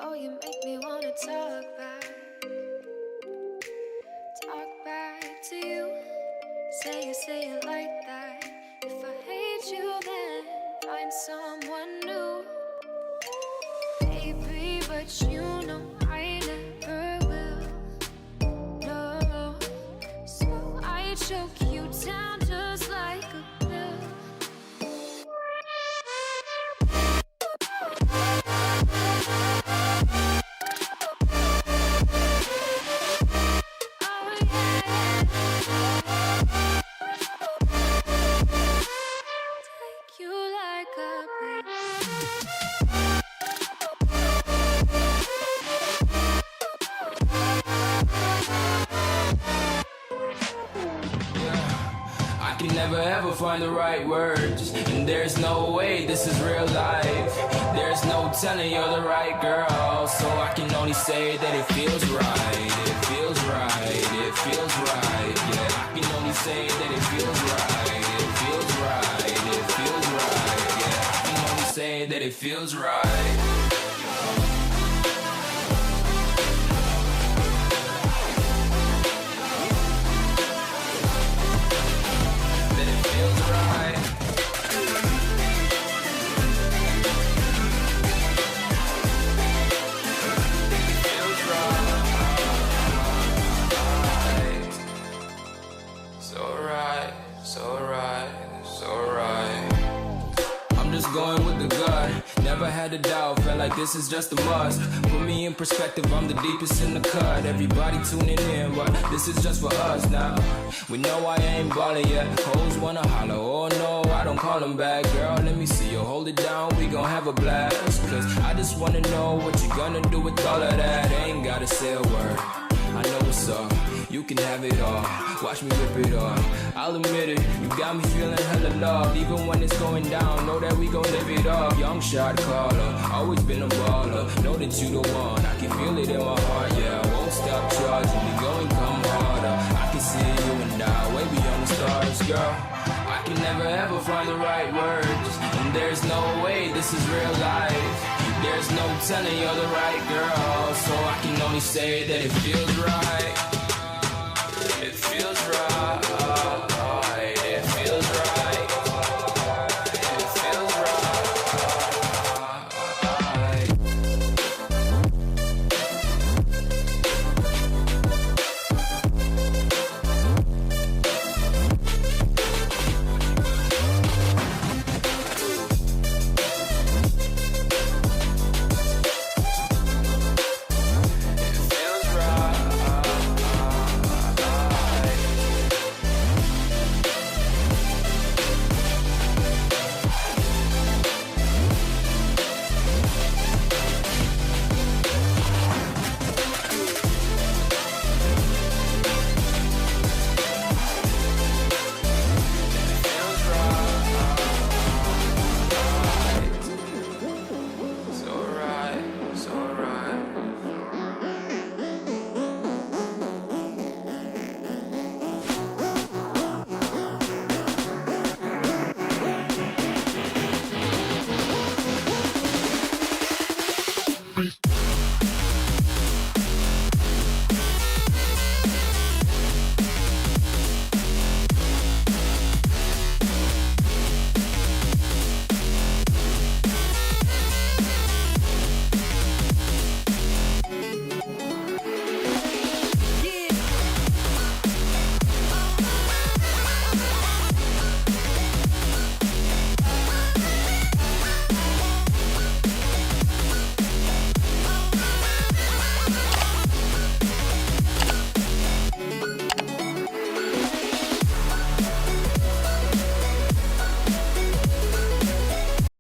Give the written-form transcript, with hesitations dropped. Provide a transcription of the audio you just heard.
Oh, you make me wanna talk back to you. Say it like that. If I hate you, then find someone new. Baby, but you know I never will. No, so I choke you down just like a pill. Never ever find the right words, and there's no way this is real life. There's no telling you're the right girl, so I can only say that it feels right. It feels right, it feels right. Yeah, I can only say that it feels right. It feels right, it feels right. Yeah, I can only say that it feels right. Going with the gut, never had a doubt, felt like this is just a must. Put me in perspective, I'm the deepest in the cut. Everybody tuning in, but this is just for us now. We know I ain't ballin' yet, hoes wanna holler, oh no, I don't call them back. Girl, let me see you hold it down, we gon' have a blast. Cause I just wanna know what you gonna do with all of that. Ain't gotta say a word, I know what's up. You can have it all, watch me rip it off. I'll admit it, you got me feeling hella love. Even when it's going down, know that we gon' live it up. Young shot caller, always been a baller. Know that you the one, I can feel it in my heart. Yeah, I won't stop charging, we going come harder. I can see you and I, way beyond the stars, girl. I can never ever find the right words, and there's no way this is real life. There's no telling you're the right girl, so I can only say that it feels right. It feels right.